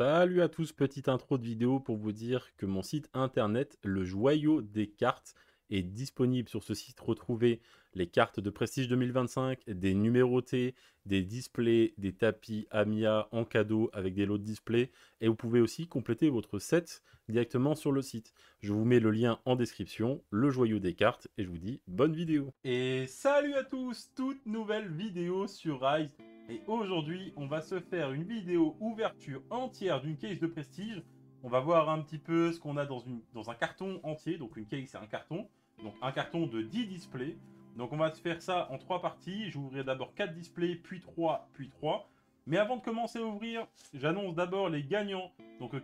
Salut à tous, petite intro de vidéo pour vous dire que mon site internet, le Joyau des cartes, est disponible. Sur ce site, retrouvez les cartes de Prestige 2025, des numérotées, des displays, des tapis Amiya en cadeau avec des lots de displays. Et vous pouvez aussi compléter votre set directement sur le site. Je vous mets le lien en description, le Joyau des cartes, et je vous dis bonne vidéo. Et salut à tous, toute nouvelle vidéo sur Rise. Et aujourd'hui, on va se faire une vidéo ouverture entière d'une case de Prestige. On va voir un petit peu ce qu'on a dans un carton entier. Donc une case, c'est un carton. Donc un carton de 10 displays. Donc on va se faire ça en 3 parties. J'ouvrirai d'abord 4 displays, puis 3, puis 3. Mais avant de commencer à ouvrir, j'annonce d'abord les gagnants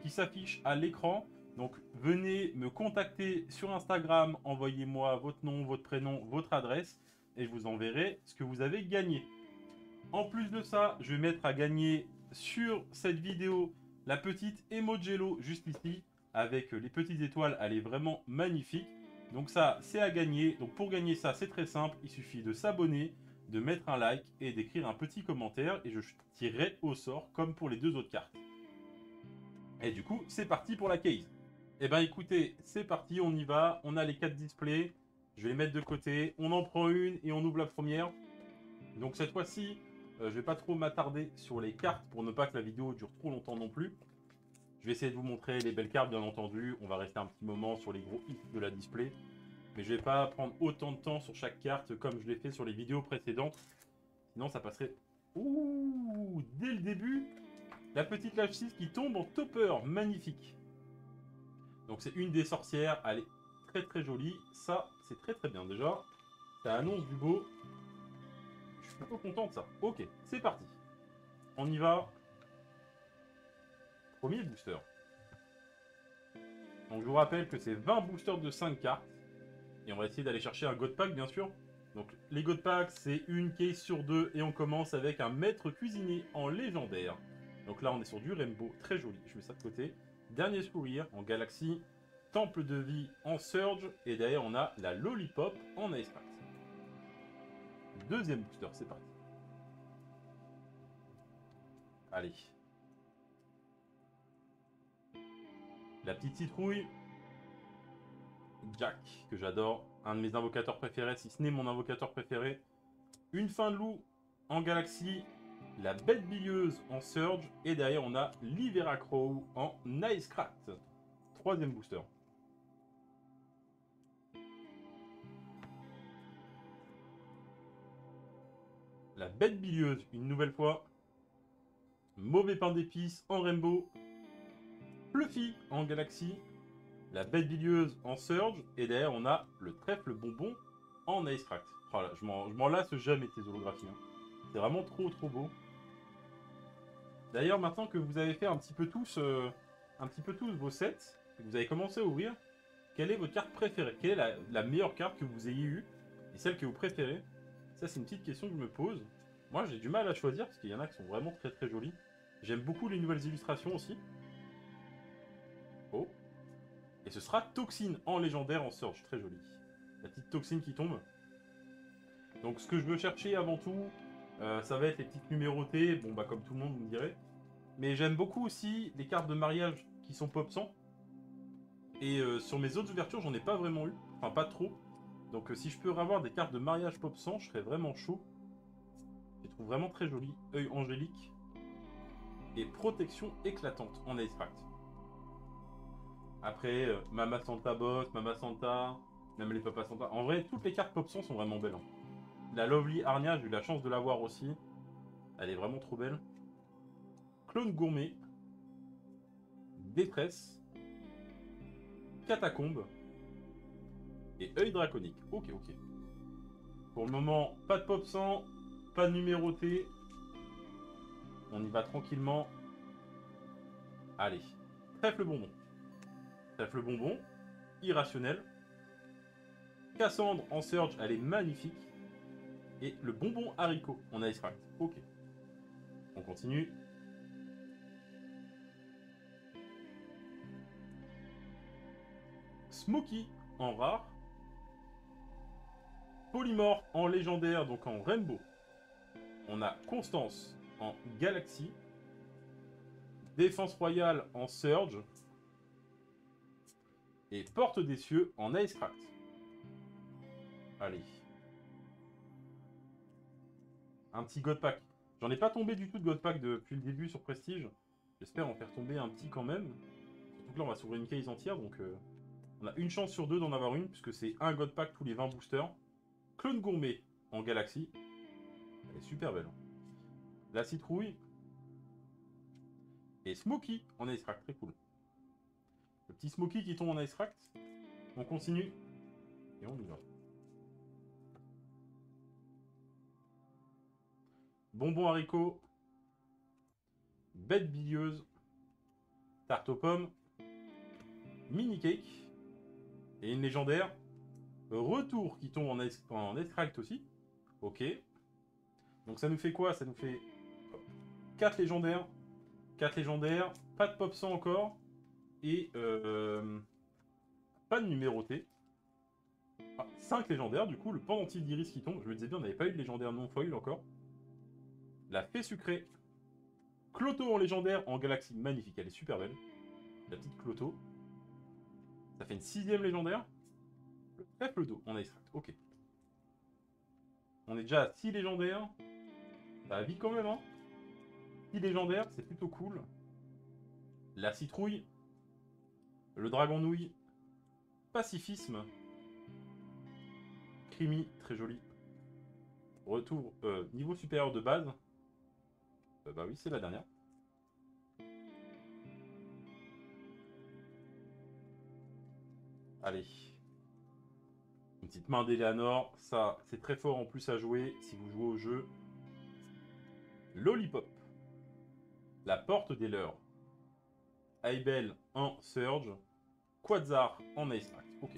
qui s'affichent à l'écran. Donc venez me contacter sur Instagram, envoyez-moi votre nom, votre prénom, votre adresse. Et je vous enverrai ce que vous avez gagné. En plus de ça, je vais mettre à gagner sur cette vidéo la petite Emojello juste ici, avec les petites étoiles, elle est vraiment magnifique. Donc ça, c'est à gagner. Donc pour gagner ça, c'est très simple, il suffit de s'abonner, de mettre un like et d'écrire un petit commentaire, et je tirerai au sort comme pour les deux autres cartes. Et du coup, c'est parti pour la case. Eh ben écoutez, c'est parti, on y va, on a les 4 displays, je vais les mettre de côté, on en prend une et on ouvre la première. Donc cette fois-ci, je vais pas trop m'attarder sur les cartes pour ne pas que la vidéo dure trop longtemps non plus. Je vais essayer de vous montrer les belles cartes, bien entendu. On va rester un petit moment sur les gros hits de la display. Mais je vais pas prendre autant de temps sur chaque carte comme je l'ai fait sur les vidéos précédentes. Sinon, ça passerait... Ouh, dès le début, la petite lave 6 qui tombe en topper. Magnifique. Donc c'est une des sorcières. Elle est très très jolie. Ça, c'est très très bien déjà. Ça annonce du beau. Je suis plutôt content de ça. Ok, c'est parti. On y va. Premier booster. Donc je vous rappelle que c'est 20 boosters de 5 cartes. Et on va essayer d'aller chercher un God Pack bien sûr. Donc les God Packs c'est une case sur deux. Et on commence avec un maître cuisinier en légendaire. Donc là on est sur du Rainbow, très joli. Je mets ça de côté. Dernier sourire en Galaxy. Temple de vie en Surge. Et derrière on a la Lollipop en Ice Pack. Deuxième booster, c'est parti. Allez. La petite citrouille. Jack, que j'adore, un de mes invocateurs préférés, si ce n'est mon invocateur préféré. Une fin de loup en Galaxy, la bête billeuse en Surge, et derrière on a l'Ivera Crow en Nicecraft. Troisième booster. La bête billeuse, une nouvelle fois. Mauvais pain d'épices en Rainbow. Fluffy en Galaxy. La bête billeuse en Surge, et derrière on a le trèfle bonbon en Nicecraft. Oh là, je m'en lasse jamais de ces holographies. Hein. C'est vraiment trop trop beau. D'ailleurs, maintenant que vous avez fait un petit peu tous vos sets, que vous avez commencé à ouvrir, quelle est votre carte préférée? Quelle est la meilleure carte que vous ayez eue et celle que vous préférez? Ça, c'est une petite question que je me pose. Moi, j'ai du mal à choisir parce qu'il y en a qui sont vraiment très très jolies. J'aime beaucoup les nouvelles illustrations aussi. Oh. Et ce sera Toxine en légendaire en Surge, très jolie. La petite Toxine qui tombe. Donc, ce que je veux chercher avant tout, ça va être les petites numérotées. Bon, bah, comme tout le monde, vous me direz. Mais j'aime beaucoup aussi les cartes de mariage qui sont pop 100. Et sur mes autres ouvertures, j'en ai pas vraiment eu. Enfin, pas trop. Donc si je peux avoir des cartes de mariage pop 100, je serais vraiment chaud. Je les trouve vraiment très jolies. Œil angélique. Et protection éclatante en Ice Pact. Après, Mama Santa Boss, Mama Santa, même les Papa Santa. En vrai, toutes les cartes pop 100 sont vraiment belles. Hein. La Lovely Arnia, j'ai eu la chance de l'avoir aussi. Elle est vraiment trop belle. Clone gourmet. Détresse. Catacombe. Et œil draconique. Ok, ok. Pour le moment, pas de pop 100, pas de numéroté. On y va tranquillement. Allez. Trèfle bonbon. Trèfle bonbon. Irrationnel. Cassandre en Surge, elle est magnifique. Et le bonbon haricot en Ice Pact. Ok. On continue. Smokey en rare. Polymorph en légendaire, donc en rainbow. On a Constance en galaxy. Défense royale en Surge. Et Porte des cieux en Icecraft. Allez. Un petit God Pack. J'en ai pas tombé du tout de God Pack depuis le début sur Prestige. J'espère en faire tomber un petit quand même. Surtout que là, on va s'ouvrir une case entière, donc on a une chance sur deux d'en avoir une, puisque c'est un God Pack tous les 20 boosters. Clone gourmet en Galaxy. Elle est super belle. La citrouille. Et Smokey en Icecraft, très cool. Le petit Smokey qui tombe en Icecraft. On continue. Et on y va. Bonbon haricot. Bête billeuse. Tarte aux pommes. Mini cake. Et une légendaire. Retour qui tombe en Icecraft aussi. Ok. Donc ça nous fait quoi? Ça nous fait 4 légendaires. 4 légendaires. Pas de pop 100 encore. Et pas de numéroté. 5 légendaires, du coup, le pendentif d'iris qui tombe. Je me disais bien, on n'avait pas eu de légendaire non foil encore. La fée sucrée. Cloto en légendaire en galaxie magnifique, elle est super belle. La petite Cloto. Ça fait une 6ème légendaire. Le trèfle d'eau en Icecraft, ok. On est déjà à 6 légendaires. Ça va vite quand même, hein. 6 légendaires, c'est plutôt cool. La citrouille. Le dragon nouille. Pacifisme. Crimi, très joli. Retour niveau supérieur de base. Bah oui, c'est la dernière. Allez. Une petite main d'Eleanor. Ça, c'est très fort en plus à jouer si vous jouez au jeu. Lollipop. La porte des leurs. Aibel en Surge. Quadzar en Icecraft. Ok.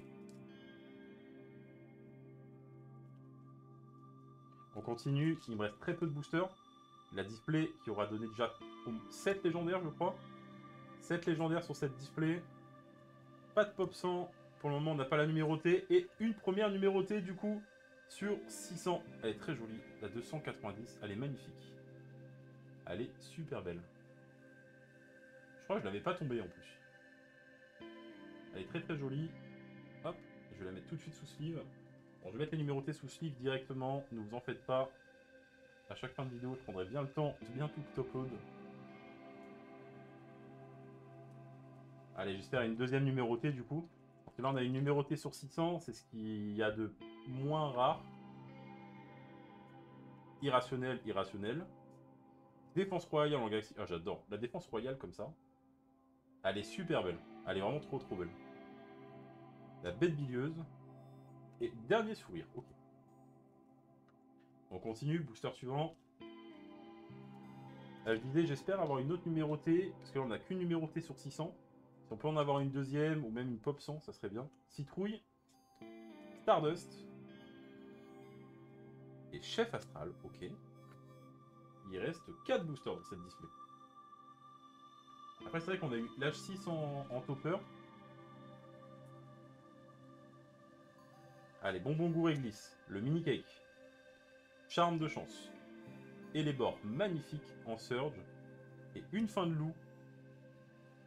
On continue. Il me reste très peu de boosters. La display qui aura donné déjà 7 légendaires, je crois. 7 légendaires sur cette display. Pas de pop 100. Pour le moment, on n'a pas la numérotée. Et une première numérotée, du coup, sur 600. Elle est très jolie. La 290. Elle est magnifique. Elle est super belle. Je crois que je l'avais pas tombée en plus. Elle est très très jolie. Hop. Je vais la mettre tout de suite sous sleeve. Bon, je vais mettre les numérotés sous sleeve directement. Ne vous en faites pas. À chaque fin de vidéo, je prendrai bien le temps de bien tout upload. Allez, j'espère une deuxième numérotée du coup. Parce que là, on a une numérotée sur 600. C'est ce qu'il y a de moins rare. Irrationnel, irrationnel. Défense royale en galaxie. Ah, j'adore. La défense royale comme ça. Elle est super belle. Elle est vraiment trop trop belle. La bête billeuse. Et dernier sourire. Ok. On continue. Booster suivant. Je disais, j'espère avoir une autre numérotée. Parce que là, on n'a qu'une numérotée sur 600. Si on peut en avoir une deuxième ou même une pop 100, ça serait bien. Citrouille. Stardust. Et Chef Astral. Ok. Il reste 4 boosters dans cette display. Après, c'est vrai qu'on a eu l'H6 en topper. Allez, bonbon goût réglisse. Le mini cake. Charme de chance. Et les bords magnifiques en Surge. Et une fin de loup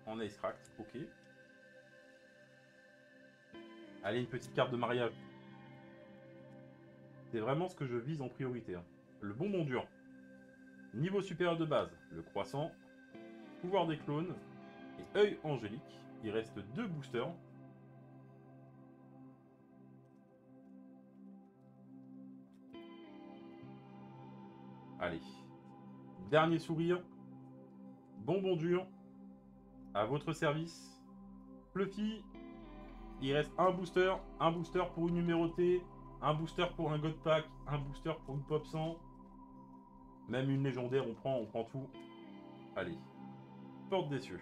en Icecraft. Ok. Allez, une petite carte de mariage. C'est vraiment ce que je vise en priorité. Hein. Le bonbon dur. Niveau supérieur de base. Le croissant. Pouvoir des clones. Et œil angélique. Il reste 2 boosters. Allez. Dernier sourire. Bonbon dur. À votre service. Fluffy. Il reste un booster pour une numérotée, un booster pour un God Pack, un booster pour une Pop 100. Même une légendaire, on prend tout. Allez. Porte des cieux.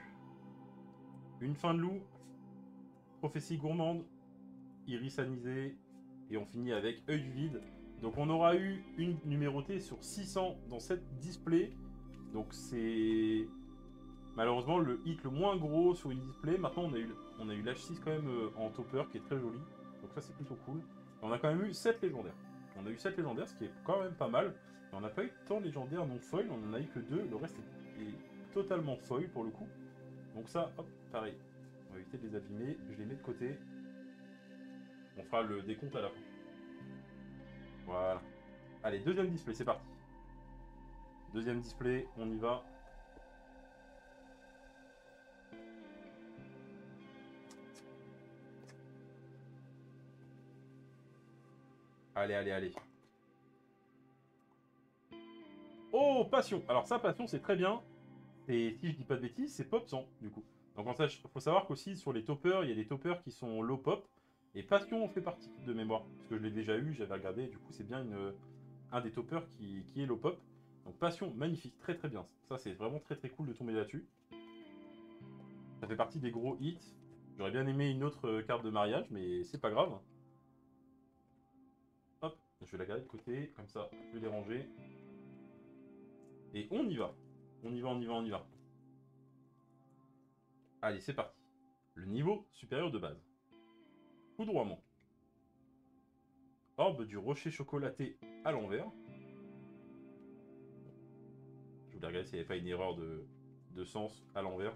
Une fin de loup. Prophétie gourmande. Iris anisé. Et on finit avec œil du vide. Donc on aura eu une numérotée sur 600 dans cette display. Donc c'est malheureusement le hit le moins gros sur une display. Maintenant on a eu l'H6 quand même en topper qui est très joli. Donc ça c'est plutôt cool. Et on a quand même eu 7 légendaires. On a eu 7 légendaires, ce qui est quand même pas mal. Et on n'a pas eu tant de légendaires non foil, on en a eu que 2. Le reste est totalement foil pour le coup. Donc ça, hop, pareil. On va éviter de les abîmer. Je les mets de côté. On fera le décompte à la fin. Voilà. Allez, deuxième display, c'est parti. Deuxième display, on y va. Allez, allez, allez. Oh, passion. Alors ça, passion, c'est très bien. Et si je dis pas de bêtises, c'est pop 100, du coup. Donc en fait, il faut savoir qu'aussi, sur les toppers, il y a des toppers qui sont low pop. Et passion en fait partie de mémoire. Parce que je l'ai déjà eu, j'avais regardé. Du coup, c'est bien un des toppers qui est low pop. Donc passion, magnifique, très très bien. Ça, c'est vraiment très très cool de tomber là-dessus. Ça fait partie des gros hits. J'aurais bien aimé une autre carte de mariage, mais c'est pas grave. Hop, je vais la garder de côté, comme ça, je vais les ranger. Et on y va. On y va, on y va, on y va. Allez, c'est parti. Le niveau supérieur de base. Foudroiement. Orbe du rocher chocolaté à l'envers. Je voulais regarder s'il n'y avait pas une erreur de sens à l'envers.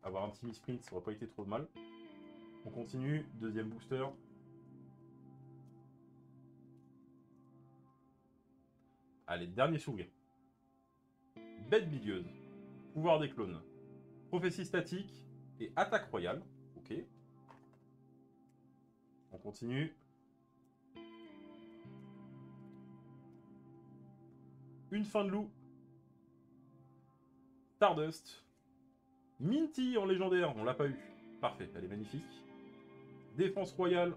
Avoir un petit mi-sprint, ça aurait pas été trop mal. On continue, deuxième booster. Allez, dernier sourire. Bête bilieuse. Pouvoir des clones. Prophétie statique et attaque royale. Ok. On continue. Une fin de loup. Stardust. Minty en légendaire, on l'a pas eu. Parfait, elle est magnifique. Défense royale.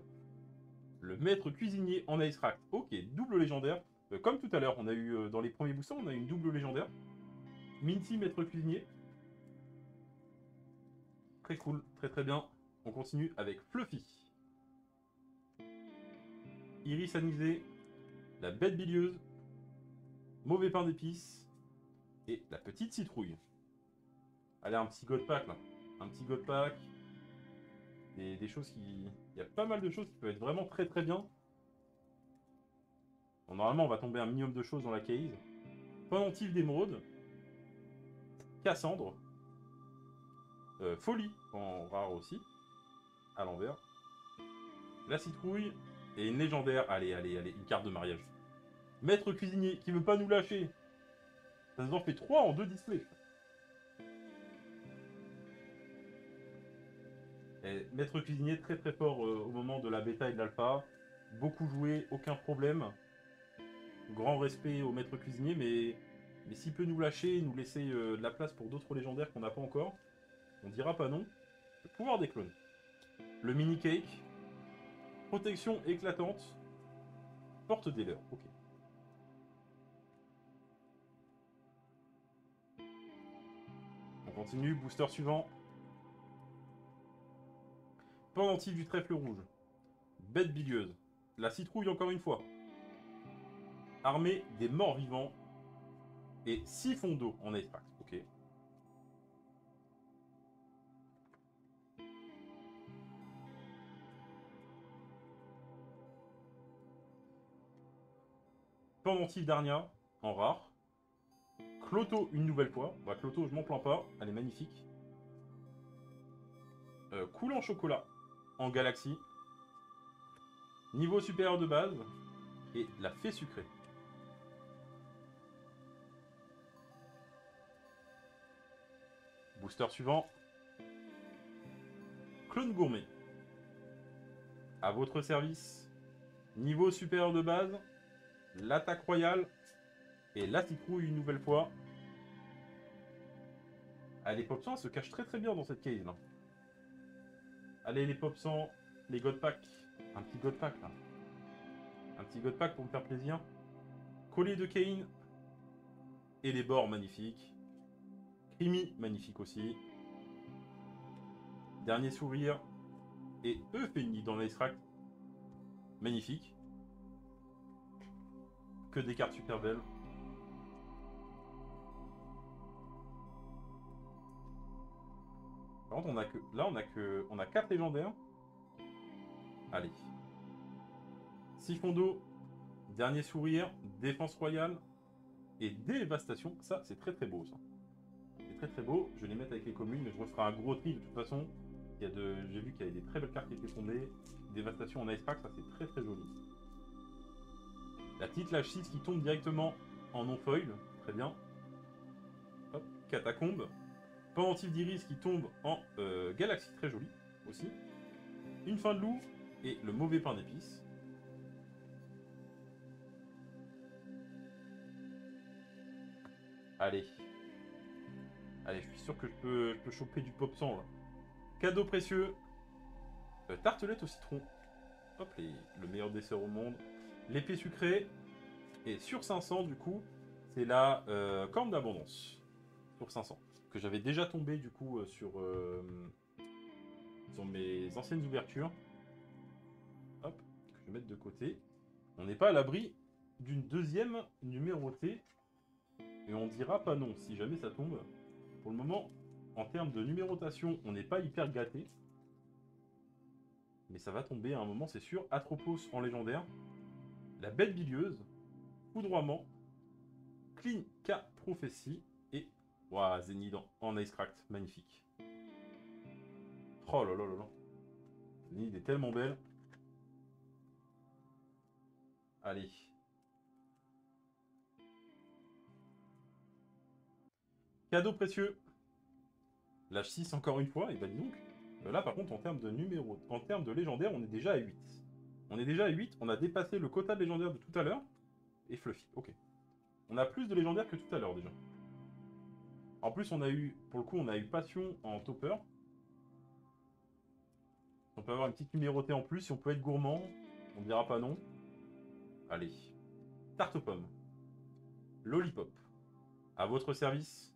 Le maître cuisinier en Ice Rack. Ok, double légendaire. Comme tout à l'heure, on a eu dans les premiers boosters, on a eu une double légendaire. Minty, maître cuisinier. Très cool, très très bien. On continue avec Fluffy. Iris anisée. La bête bilieuse. Mauvais pain d'épices. Et la petite citrouille. Allez, un petit God Pack là. Un petit God Pack. Des choses qui... Il y a pas mal de choses qui peuvent être vraiment très très bien. Bon, normalement, on va tomber un minimum de choses dans la case. Pendentif d'émeraude. Cassandre. Folie en rare aussi. À l'envers. La citrouille. Et une légendaire. Allez, allez, allez. Une carte de mariage. Maître cuisinier qui veut pas nous lâcher. Ça nous en fait 3 en 2 displays. Et maître cuisinier très très fort au moment de la bêta et de l'alpha. Beaucoup joué, aucun problème. Grand respect au maître cuisinier, mais s'il peut nous lâcher, nous laisser de la place pour d'autres légendaires qu'on n'a pas encore, on dira pas non. Le pouvoir des clones. Le mini cake. Protection éclatante. Porte des leurs. Ok. On continue. Booster suivant. Pendentif du trèfle rouge. Bête bilieuse. La citrouille encore une fois. Armée des morts vivants. Et siphon d'eau en extract. Ok. Pendentif d'Arnia en rare. Cloto une nouvelle fois. Bah, Cloto, je m'en plains pas. Elle est magnifique. Coulant chocolat en galaxie. Niveau supérieur de base. Et la fée sucrée. Booster suivant. Clone gourmet. À votre service. Niveau supérieur de base. L'attaque royale. Et la citrouille une nouvelle fois. Allez, les pop 100 se cachent très très bien dans cette case là. Allez, les pop 100, les God Pack. Un petit God Pack là. Un petit God Pack pour me faire plaisir. Collier de Kane. Et les bords magnifiques. Creamy, magnifique aussi. Dernier sourire. Et Euphémie dans l'Ice Rack. Magnifique. Que des cartes super belles. Par contre, on a que. Là, on a 4 légendaires. Allez. Siphon d'eau. Dernier sourire. Défense royale. Et dévastation. Ça, c'est très très beau ça. très très beaux. Je vais les mettre avec les communes, mais je referai un gros tri de toute façon. J'ai vu qu'il y avait des très belles cartes qui étaient tombées. Dévastation en Ice Pack, ça c'est très très joli. La petite Lâche 6 qui tombe directement en non-foil, très bien. Hop, Catacombe. Pendentif d'Iris qui tombe en Galaxie, très joli aussi. Une fin de loup et le mauvais pain d'épices. Allez. Allez, je suis sûr que je peux choper du pop sang là. Cadeau précieux. Tartelette au citron. Hop, le meilleur dessert au monde. L'épée sucrée. Et sur 500, du coup, c'est la corne d'abondance. Sur 500. Que j'avais déjà tombé, du coup, sur mes anciennes ouvertures. Hop, que je vais mettre de côté. On n'est pas à l'abri d'une deuxième numérotée. Et on dira pas non si jamais ça tombe. Pour le moment, en termes de numérotation, on n'est pas hyper gâté. Mais ça va tomber à un moment, c'est sûr. Atropos en légendaire. La bête bilieuse. Foudroiement. Clean K Prophétie. Et waouh, Zénith en Ice Cracked. Magnifique. Oh là là là là. Zénith est tellement belle. Allez. Cadeau précieux. Lâche 6 encore une fois. Et bah dis donc. Là par contre en termes de numéro, en termes de légendaire, on est déjà à 8. On est déjà à 8. On a dépassé le quota de légendaire de tout à l'heure. Et Fluffy. Ok. On a plus de légendaires que tout à l'heure déjà. En plus, on a eu, pour le coup, on a eu Passion en topper. On peut avoir une petite numérotée en plus. Si on peut être gourmand, on ne dira pas non. Allez. Tarte aux pommes. Lollipop. À votre service.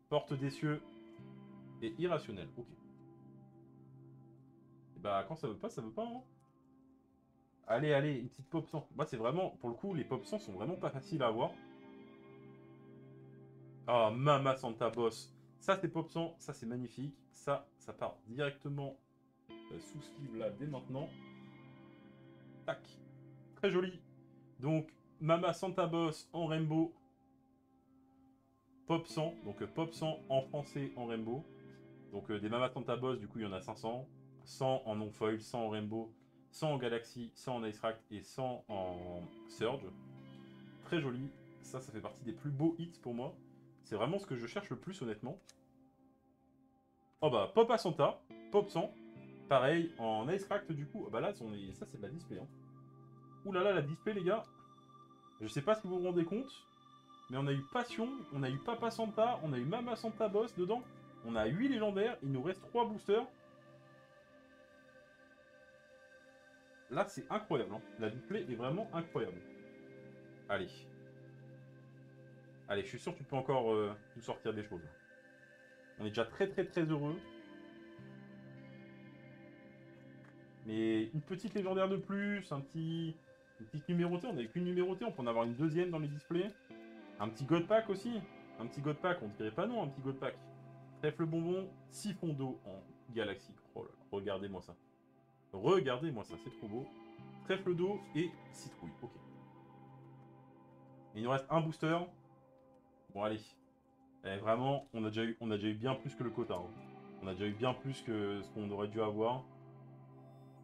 Porte des cieux. Et irrationnel. Ok. Et bah, quand ça veut pas, ça veut pas, hein. Allez, allez, une petite pop 100. Moi, c'est vraiment, pour le coup, les pop 100 sont vraiment pas faciles à avoir. Ah, Mama Santa Boss. Ça, c'est pop 100. Ça, c'est magnifique. Ça part directement sous sleeve là dès maintenant. Tac. Très joli. Donc, Mama Santa Boss en rainbow. Pop 100. Donc, Pop 100 en français en rainbow. Donc, des Mama Santa Boss, du coup, il y en a 500. 100 en non-foil, 100 en rainbow, 100 en galaxy, 100 en ice rack et 100 en surge. Très joli. Ça fait partie des plus beaux hits pour moi. C'est vraiment ce que je cherche le plus, honnêtement. Oh bah, Pop à Santa, Pop 100. Pareil, en ice crack, du coup. Bah là, ça, c'est de la display. Hein. Ouh là là, la display, les gars. Je sais pas si vous vous rendez compte, mais on a eu Passion, on a eu Papa Santa, on a eu Mama Santa Boss dedans. On a 8 légendaires, il nous reste 3 boosters. Là, c'est incroyable. Hein. La display est vraiment incroyable. Allez. Allez, je suis sûr que tu peux encore nous sortir des choses. On est déjà très très très heureux. Mais une petite légendaire de plus, une petite numérotée. On n'avait qu'une numérotée, on peut en avoir une deuxième dans les displays. Un petit God Pack aussi. Un petit God Pack, on ne dirait pas non, un petit God Pack. Trèfle bonbon, siphon d'eau en galaxie. Oh là là, regardez-moi ça. Regardez-moi ça, c'est trop beau. Trèfle d'eau et citrouille. Ok. Il nous reste un booster. Bon, allez. Eh, vraiment, on a déjà eu bien plus que le quota. Hein. On a déjà eu bien plus que ce qu'on aurait dû avoir.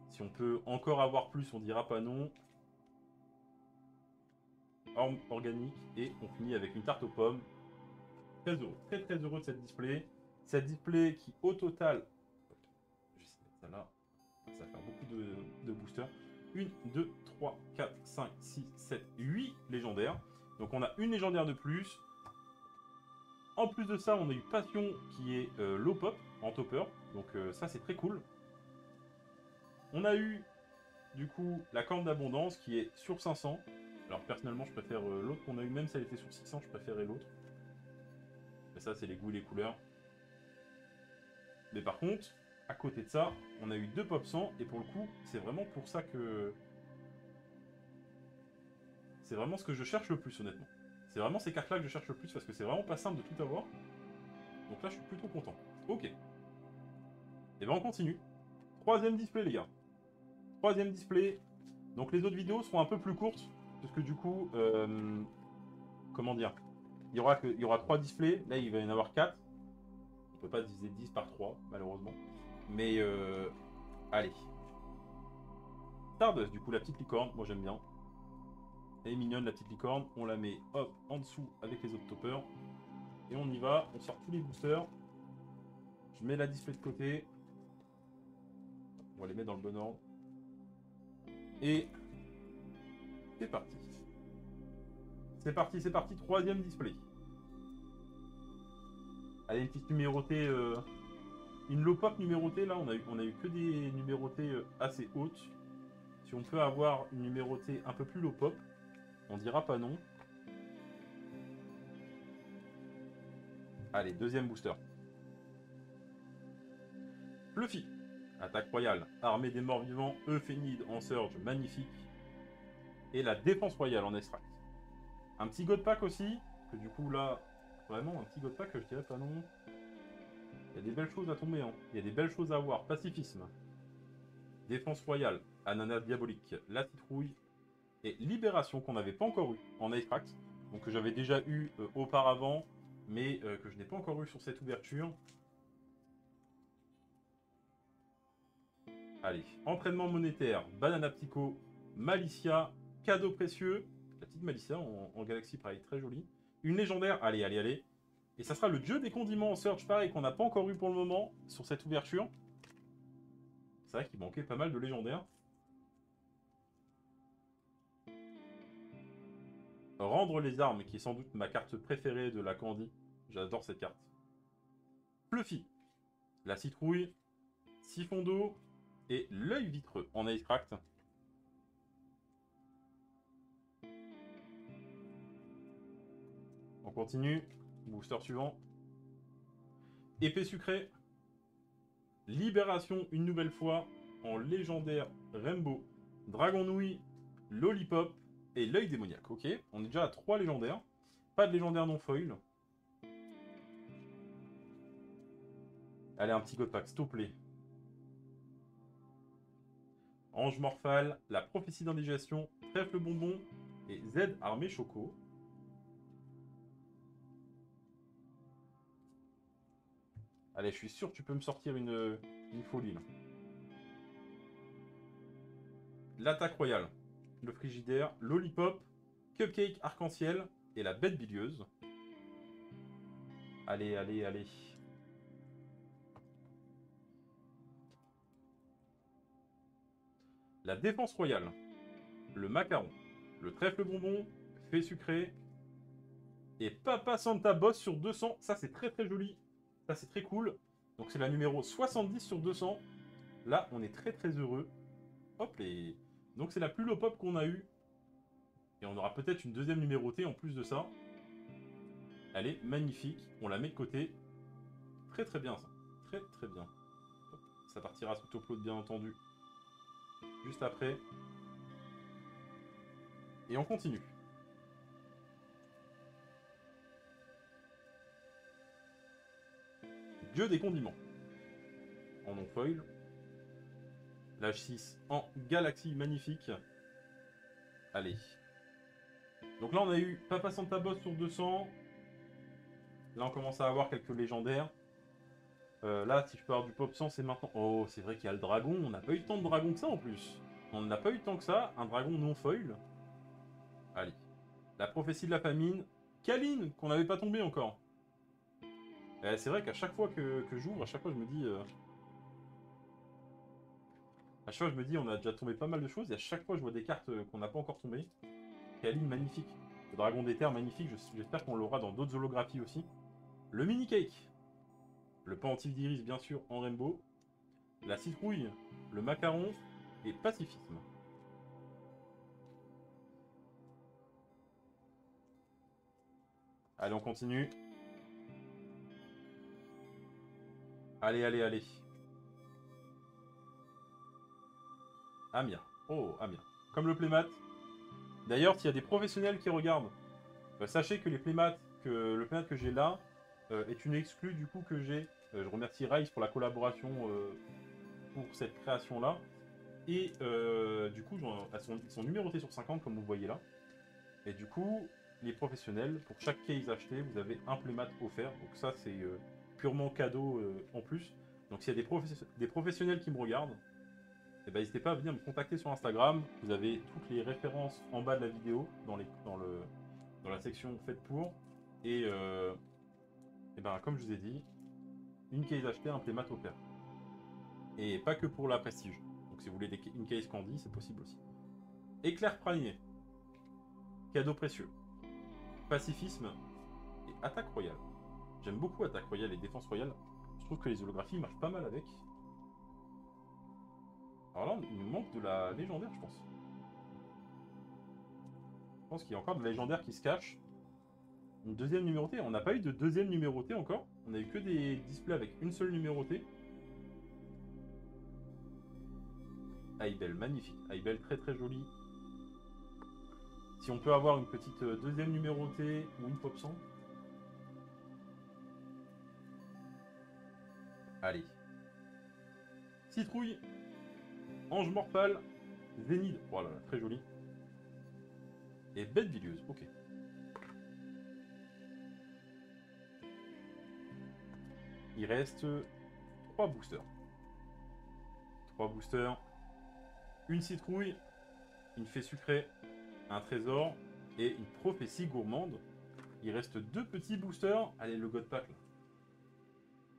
Si on peut encore avoir plus, on dira pas non. Orme organique. Et on finit avec une tarte aux pommes. Très heureux. Très très heureux de cette display. Cette display qui, au total... Je vais essayer de mettre ça là. Ça va faire beaucoup de boosters. 1, 2, 3, 4, 5, 6, 7, 8 légendaires. Donc on a une légendaire de plus. En plus de ça, on a eu Passion qui est low pop en topper. Donc ça, c'est très cool. On a eu, du coup, la corne d'abondance qui est sur 500. Alors personnellement, je préfère l'autre qu'on a eu. Même si elle était sur 600, je préférais l'autre. Mais ça, c'est les goûts et les couleurs. Mais par contre, à côté de ça, on a eu 2 pop 100. Et pour le coup, c'est vraiment pour ça que... C'est vraiment ce que je cherche le plus, honnêtement. C'est vraiment ces cartes-là que je cherche le plus parce que c'est vraiment pas simple de tout avoir. Donc là, je suis plutôt content. Ok. Et ben on continue. Troisième display, les gars. Troisième display. Donc les autres vidéos seront un peu plus courtes. Parce que du coup, comment dire, il y aura 3 displays. Là, il va y en avoir 4. On peut pas diviser 10 par 3, malheureusement. Mais, allez. Stardust, du coup, la petite licorne. Moi, j'aime bien. Elle est mignonne, la petite licorne. On la met, hop, en dessous avec les autres toppers. Et on y va. On sort tous les boosters. Je mets la display de côté. On va les mettre dans le bon ordre. Et c'est parti. C'est parti, c'est parti. Troisième display. Allez, une petite numérotée. Une low pop numérotée. Là, on a eu que des numérotées assez hautes. Si on peut avoir une numérotée un peu plus low pop, on dira pas non. Allez, deuxième booster. Fluffy. Attaque royale. Armée des morts vivants. Euphénide en surge. Magnifique. Et la défense royale en extract. Un petit god pack aussi. Que du coup là, vraiment un petit god pack, je dirais pas non. Il y a des belles choses à tomber. Hein. Il y a des belles choses à avoir. Pacifisme. Défense royale. Ananas diabolique. La citrouille. Et libération qu'on n'avait pas encore eu en extract. Donc que j'avais déjà eu auparavant. Mais que je n'ai pas encore eu sur cette ouverture. Allez, entraînement monétaire, Banana Ptico, Malicia, cadeau précieux, la petite Malicia en Galaxy pareil, très jolie. Une légendaire, allez, allez, allez. Et ça sera le dieu des condiments en search, pareil, qu'on n'a pas encore eu pour le moment sur cette ouverture. C'est vrai qu'il manquait pas mal de légendaires. Rendre les armes, qui est sans doute ma carte préférée de la Candy. J'adore cette carte. Fluffy, la citrouille, siphon d'eau et l'œil vitreux en extract. On continue. Booster suivant. Épée sucrée. Libération une nouvelle fois en légendaire Rainbow. Dragon Nouille, Lollipop et l'œil démoniaque. Ok, on est déjà à 3 légendaires. Pas de légendaire non foil. Allez, un petit god pack, s'il te plaît. Ange Morphale, la prophétie d'indigestion, trèfle bonbon et Z armée choco. Allez, je suis sûr que tu peux me sortir une folie là. L'attaque royale, le frigidaire, Lollipop, Cupcake arc-en-ciel et la bête bilieuse. Allez, allez, allez. La défense royale, le macaron, le trèfle bonbon, fée sucré et Papa Santa Boss sur 200. Ça, c'est très très joli. Ça, c'est très cool. Donc, c'est la numéro 70 sur 200. Là, on est très très heureux. Hop, les... Donc, c'est la plus low pop qu'on a eue. Et on aura peut-être une deuxième numérotée en plus de ça. Elle est magnifique. On la met de côté. Très très bien, ça. Très très bien. Hop. Ça partira sous upload, bien entendu. Juste après. Et on continue. Dieu des condiments. En non foil. L'âge 6 en galaxie magnifique. Allez. Donc là, on a eu Papa Santa Boss sur 200. Là, on commence à avoir quelques légendaires. Là, si je peux avoir du pop 100, c'est maintenant. Oh, c'est vrai qu'il y a le dragon. On n'a pas eu tant de dragons que ça en plus. On n'a pas eu tant que ça. Un dragon non foil. Allez. La prophétie de la famine. Kaline, qu'on n'avait pas tombé encore. C'est vrai qu'à chaque fois que j'ouvre, à chaque fois je me dis. À chaque fois je me dis, on a déjà tombé pas mal de choses. Et à chaque fois je vois des cartes qu'on n'a pas encore tombées. Kaline, magnifique. Le dragon d'éther, magnifique. J'espère qu'on l'aura dans d'autres holographies aussi. Le mini cake. Le pendentif d'iris, bien sûr, en rainbow. La citrouille. Le macaron. Et pacifisme. Allez, on continue. Allez, allez, allez. Amir. Oh, Amir. Comme le playmat. D'ailleurs, s'il y a des professionnels qui regardent, sachez que le playmat que j'ai là est une exclue du coup que j'ai. Je remercie Rice pour la collaboration pour cette création-là. Et du coup, ils sont numérotés sur 50, comme vous voyez là. Et du coup, les professionnels, pour chaque case acheté, vous avez un playmat offert. Donc ça, c'est purement cadeau en plus. Donc s'il y a des professionnels qui me regardent, eh ben, n'hésitez pas à venir me contacter sur Instagram. Vous avez toutes les références en bas de la vidéo, dans la section Faites pour. Et ben, comme je vous ai dit, une case achetée, un playmat offert. Et pas que pour la prestige. Donc si vous voulez une case Candy, c'est possible aussi. Éclair praliné. Cadeau précieux. Pacifisme et attaque royale. J'aime beaucoup attaque royale et défense royale. Je trouve que les holographies marchent pas mal avec. Alors là, il nous manque de la légendaire, je pense. Je pense qu'il y a encore de la légendaire qui se cache. Une deuxième numérotée. On n'a pas eu de deuxième numérotée encore. On a eu que des displays avec une seule numérotée. Aibel, magnifique. Aibel, très très jolie. Si on peut avoir une petite deuxième numérotée ou une pop 100. Allez. Citrouille. Ange mortal. Zénide. Voilà, très joli. Et bête bilieuse, ok. Il reste 3 boosters. 3 boosters. Une citrouille. Une fée sucrée. Un trésor. Et une prophétie gourmande. Il reste 2 petits boosters. Allez, le God Pack là.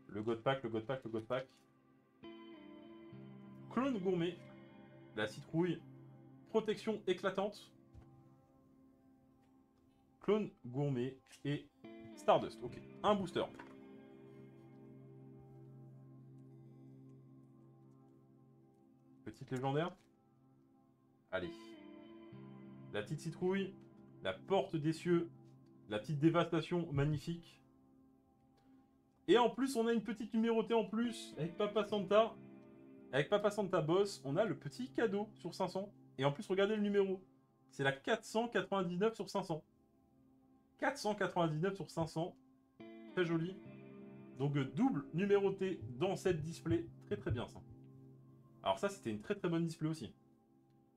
Le God Pack, le God Pack, le God Pack. Clone gourmet. La citrouille. Protection éclatante. Clone gourmet et Stardust. Ok, un booster. Petite légendaire. Allez. La petite citrouille. La porte des cieux. La petite dévastation magnifique. Et en plus, on a une petite numérotée en plus avec Papa Santa. Avec Papa Santa Boss, on a le petit cadeau sur 500. Et en plus, regardez le numéro. C'est la 499 sur 500. 499 sur 500. Très joli. Donc double numéroté dans cette display. Très très bien ça. Alors ça, c'était une très très bonne display aussi.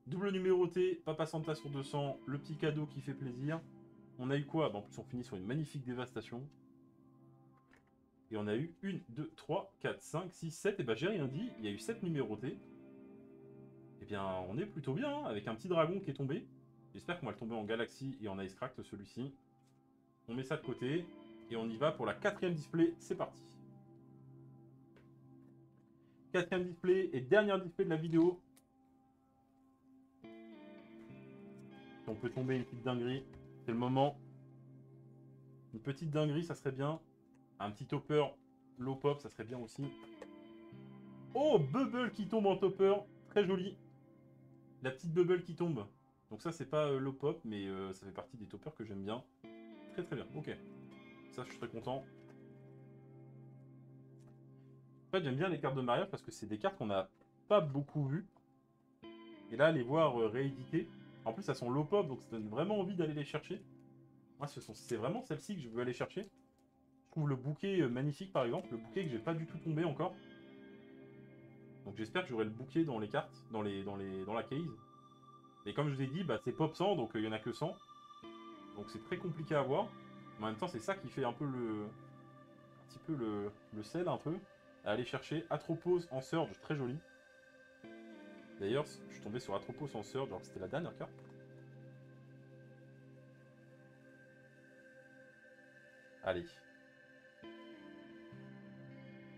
Double numéroté, Papa Santa sur 200, le petit cadeau qui fait plaisir. On a eu quoi? En plus, on finit sur une magnifique dévastation. Et on a eu 1, 2, 3, 4, 5, 6, 7. Et bah j'ai rien dit, il y a eu 7 numérotés. Et bien on est plutôt bien, hein, avec un petit dragon qui est tombé. J'espère qu'on va le tomber en Galaxy et en Icecraft celui-ci. On met ça de côté. Et on y va pour la 4ème display, c'est parti. 4ème display et dernière display de la vidéo. Si on peut tomber une petite dinguerie, c'est le moment. Une petite dinguerie, ça serait bien. Un petit topper low pop, ça serait bien aussi. Oh, Bubble qui tombe en topper, très joli. La petite Bubble qui tombe. Donc ça, c'est pas low pop, mais ça fait partie des toppers que j'aime bien. Très très bien, ok. Ça, je suis très content. En fait, j'aime bien les cartes de mariage parce que c'est des cartes qu'on n'a pas beaucoup vues. Et là, les voir rééditées. En plus, elles sont low pop, donc ça donne vraiment envie d'aller les chercher. Moi, c'est vraiment celle-ci que je veux aller chercher. Je trouve le bouquet magnifique, par exemple. Le bouquet que j'ai pas du tout tombé encore. Donc j'espère que j'aurai le bouquet dans les cartes, dans la case. Et comme je vous ai dit, bah, c'est pop 100, donc il n'y en a que 100. Donc c'est très compliqué à avoir. Mais en même temps, c'est ça qui fait un peu un petit peu le sel, un peu. À aller chercher Atropos en Surge, très joli. D'ailleurs, je suis tombé sur Atropos en Surge, alors que c'était la dernière carte. Allez.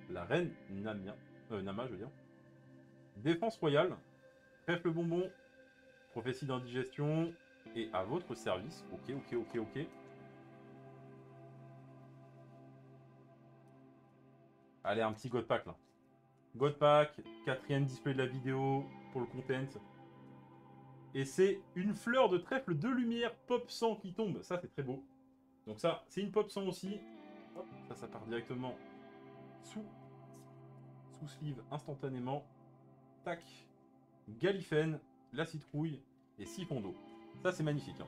La reine Nama, je veux dire. Défense royale. Trèfle bonbon. Prophétie d'indigestion. Et à votre service. Ok, ok, ok, ok. Allez, un petit God Pack là. God Pack, 4ème display de la vidéo pour le content. Et c'est une fleur de trèfle de lumière pop 100 qui tombe. Ça, c'est très beau. Donc ça, c'est une pop 100 aussi. Hop, ça part directement sous sleeve instantanément. Tac. Galifène, la citrouille et siphon d'eau. Ça, c'est magnifique. Hein.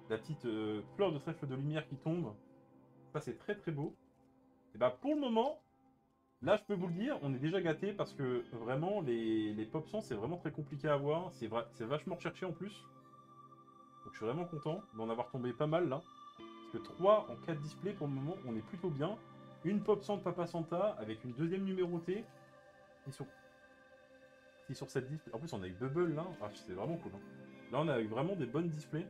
La petite fleur de trèfle de lumière qui tombe. Ça, c'est très très beau. Et bah, pour le moment, là, je peux vous le dire, on est déjà gâté parce que vraiment, les pop 100, c'est vraiment très compliqué à avoir. C'est vachement recherché en plus. Donc je suis vraiment content d'en avoir tombé pas mal là. Parce que 3 en 4 displays pour le moment, on est plutôt bien. Une pop 100 de Papa Santa avec une deuxième numérotée. Et sur cette display. En plus, on a eu Bubble là. Ah, c'est vraiment cool. Hein. Là, on a eu vraiment des bonnes displays.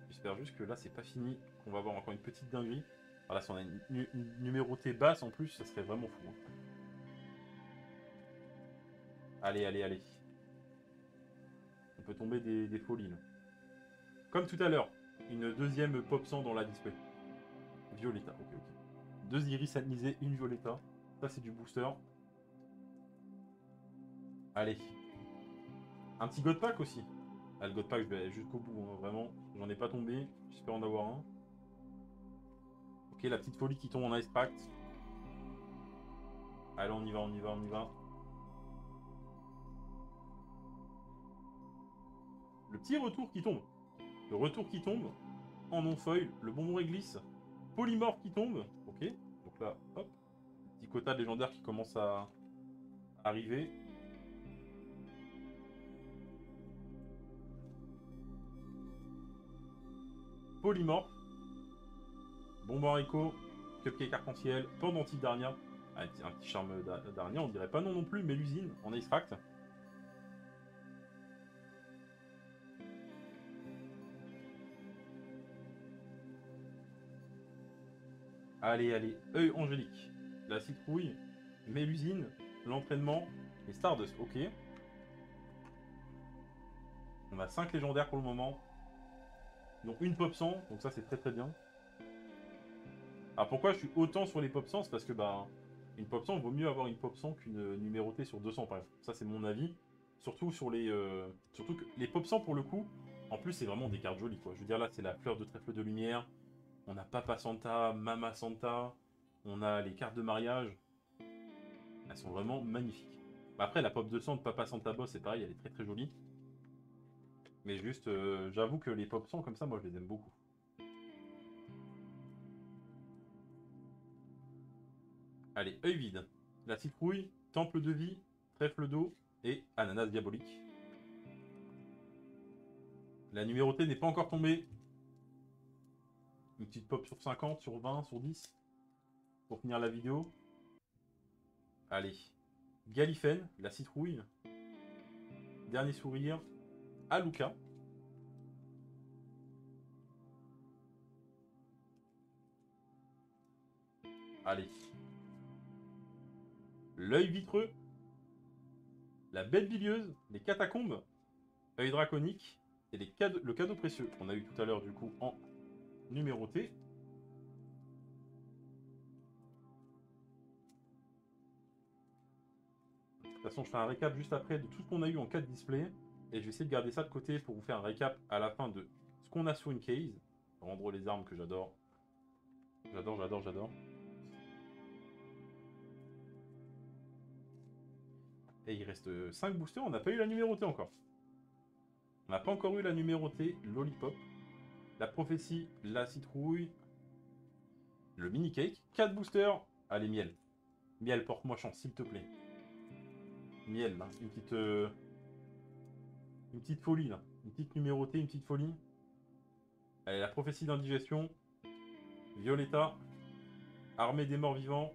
J'espère juste que là, c'est pas fini. Qu'on va avoir encore une petite dinguerie. Alors là, si on a une numérotée basse en plus, ça serait vraiment fou. Hein. Allez, allez, allez. On peut tomber des folies là. Comme tout à l'heure, une deuxième pop 100 dans la display. Violetta, ok, ok. 2 iris anisés, une Violetta. Ça, c'est du booster. Allez. Un petit God Pack aussi. Ah, le God Pack, je vais aller jusqu'au bout, hein, vraiment. J'en ai pas tombé. J'espère en avoir un. Ok, la petite folie qui tombe en Ice Pact. Allez, on y va, on y va, on y va. Le petit retour qui tombe. Le retour qui tombe en non-foil. Le bonbon réglisse. Polymorphe qui tombe. Ok. Donc là, hop. Petit quota de légendaire qui commence à arriver. Polymorphe. Bonbon haricot. Cupcake arc-en-ciel. Pendentif d'Arnia. Un petit charme d'Arnia, on dirait pas non non plus. Mélusine en Ice Pact. Allez, allez. Œil angélique. La citrouille. Mélusine. L'entraînement. Et Stardust. Ok. On a 5 légendaires pour le moment. Donc une pop 100. Donc ça, c'est très très bien. Alors pourquoi je suis autant sur les pop 100? C'est parce que bah, une pop 100, il vaut mieux avoir une pop 100 qu'une numérotée sur 200 par exemple. Ça, c'est mon avis. Surtout sur les. Surtout que les pop 100 pour le coup. En plus, c'est vraiment des cartes jolies quoi. Je veux dire, là, c'est la fleur de trèfle de lumière. On a Papa Santa, Mama Santa. On a les cartes de mariage. Elles sont vraiment magnifiques. Bah, après, la pop 200 de Papa Santa Boss, c'est pareil, elle est très très jolie. Mais juste, j'avoue que les pop 100 comme ça, moi, je les aime beaucoup. Allez, œil vide. La citrouille, temple de vie, trèfle d'eau et ananas diabolique. La numérotée n'est pas encore tombée. Une petite pop sur 50, sur 20, sur 10. Pour finir la vidéo. Allez. Galifen, la citrouille. Dernier sourire. Aluka. Allez. L'œil vitreux. La bête bilieuse. Les catacombes. Œil draconique. Et le cadeau précieux qu'on a eu tout à l'heure du coup en numéroté. De toute façon, je fais un récap juste après de tout ce qu'on a eu en 4 displays. Et je vais essayer de garder ça de côté pour vous faire un récap à la fin de ce qu'on a sur une case. Rendre les armes que j'adore. J'adore, j'adore, j'adore. Et il reste 5 boosters, on n'a pas eu la numérotée encore. On n'a pas encore eu la numérotée Lollipop. La prophétie, la citrouille. Le mini cake. 4 boosters. Allez, miel. Miel, porte-moi chance, s'il te plaît. Miel, là. Une petite folie, là. Une petite numérotée, une petite folie. Allez, la prophétie d'indigestion. Violetta. Armée des morts vivants.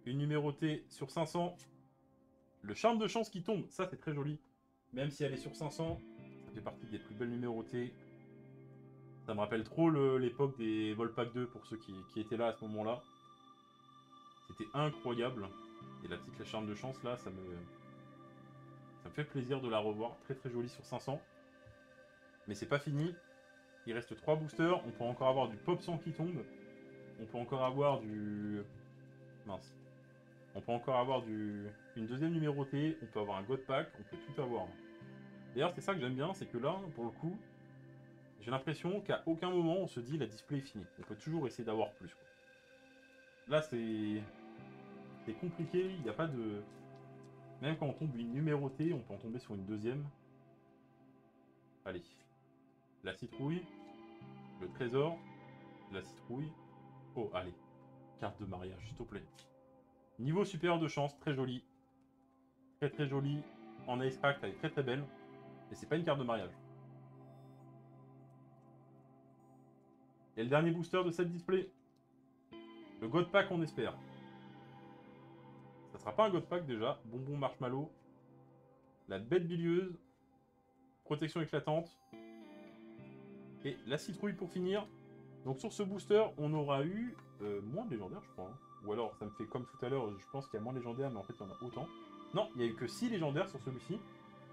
Une numérotée sur 500. Le charme de chance qui tombe. Ça, c'est très joli. Même si elle est sur 500, ça fait partie des plus belles numérotées. Ça me rappelle trop l'époque des Volpac 2 pour ceux qui étaient là à ce moment-là. C'était incroyable. Et la petite charme de chance, là, ça me fait plaisir de la revoir. Très très jolie sur 500. Mais c'est pas fini. Il reste 3 boosters. On peut encore avoir du Pop 100 qui tombe. On peut encore avoir du... Mince. On peut encore avoir une deuxième numérotée. On peut avoir un God Pack. On peut tout avoir. D'ailleurs, c'est ça que j'aime bien. C'est que là, pour le coup, j'ai l'impression qu'à aucun moment on se dit la display est finie. On peut toujours essayer d'avoir plus. Quoi. Là, c'est compliqué. Il n'y a pas de... Même quand on tombe une numérotée, on peut en tomber sur une deuxième. Allez. La citrouille. Le trésor. La citrouille. Oh, allez. Carte de mariage, s'il te plaît. Niveau supérieur de chance, très joli. Très très joli. En Ice Pact, elle est très très belle. Et c'est pas une carte de mariage. Et le dernier booster de cette display. Le God Pack, on espère. Ça sera pas un God Pack déjà. Bonbon marshmallow. La bête bilieuse. Protection éclatante. Et la citrouille pour finir. Donc sur ce booster, on aura eu moins de légendaires, je crois. Hein. Ou alors, ça me fait comme tout à l'heure, je pense qu'il y a moins de légendaires, mais en fait, il y en a autant. Non, il n'y a eu que 6 légendaires sur celui-ci.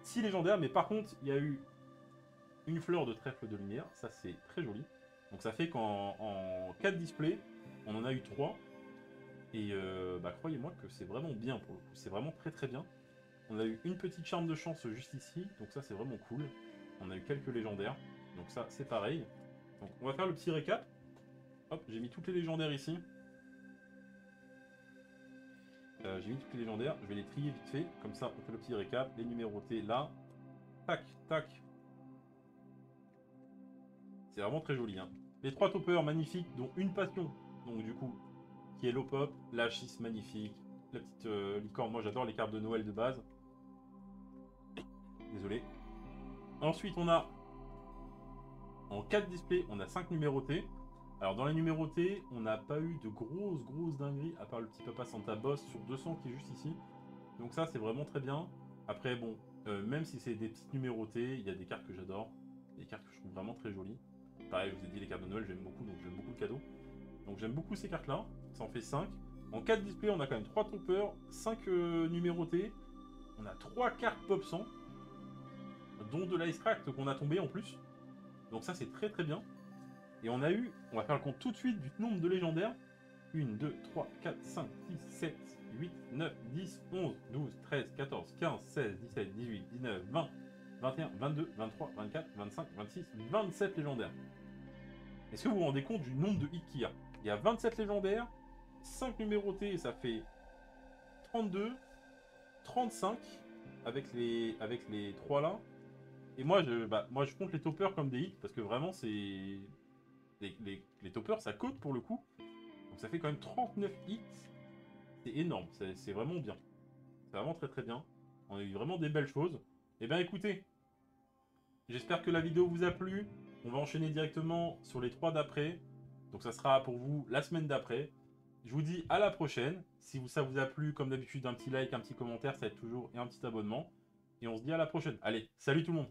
6 légendaires, mais par contre, il y a eu une fleur de trèfle de lumière. Ça, c'est très joli. Donc ça fait qu'en 4 displays, on en a eu 3. Et croyez-moi que c'est vraiment bien pour le coup. C'est vraiment très très bien. On a eu une petite charme de chance juste ici. Donc ça, c'est vraiment cool. On a eu quelques légendaires. Donc ça, c'est pareil. Donc on va faire le petit récap. Hop, j'ai mis toutes les légendaires ici. J'ai mis toutes les légendaires. Je vais les trier vite fait. Comme ça, on fait le petit récap. Les numérotés là. Tac, tac. C'est vraiment très joli. Hein. Les 3 toppers magnifiques, dont une passion. Donc du coup, qui est l'Opop, la Schiste magnifique, la petite licorne. Moi, j'adore les cartes de Noël de base. Désolé. Ensuite, on a en 4 displays, on a 5 numérotés. Alors dans les numérotés, on n'a pas eu de grosses dingueries, à part le petit Papa Santa Boss sur 200 qui est juste ici. Donc ça, c'est vraiment très bien. Après, bon, même si c'est des petites numérotés, il y a des cartes que j'adore. Des cartes que je trouve vraiment très jolies. Pareil, je vous ai dit, les cartes de Noël, j'aime beaucoup, donc j'aime beaucoup le cadeau. Donc j'aime beaucoup ces cartes-là. Ça en fait 5. En 4 displays, on a quand même 3 toppers, 5 numérotés. On a 3 cartes pop 100, dont de l'Ice Craft qu'on a tombé en plus. Donc ça, c'est très très bien. Et on a eu, on va faire le compte tout de suite du nombre de légendaires. 1, 2, 3, 4, 5, 6, 7, 8, 9, 10, 11, 12, 13, 14, 15, 16, 17, 18, 19, 20, 21, 22, 23, 24, 25, 26, 27 légendaires. Est-ce que vous vous rendez compte du nombre de hits qu'il y a? Il y a 27 légendaires, 5 numérotés, et ça fait 32, 35 avec les 3 là. Et moi, je compte les toppers comme des hits parce que vraiment, c'est. Les toppers, ça cote pour le coup. Donc ça fait quand même 39 hits. C'est énorme, c'est vraiment bien. C'est vraiment très très bien. On a eu vraiment des belles choses. Et bien écoutez, j'espère que la vidéo vous a plu. On va enchaîner directement sur les 3 d'après. Donc ça sera pour vous la semaine d'après. Je vous dis à la prochaine. Si ça vous a plu, comme d'habitude, un petit like, un petit commentaire, ça aide toujours, et un petit abonnement. Et on se dit à la prochaine. Allez, salut tout le monde!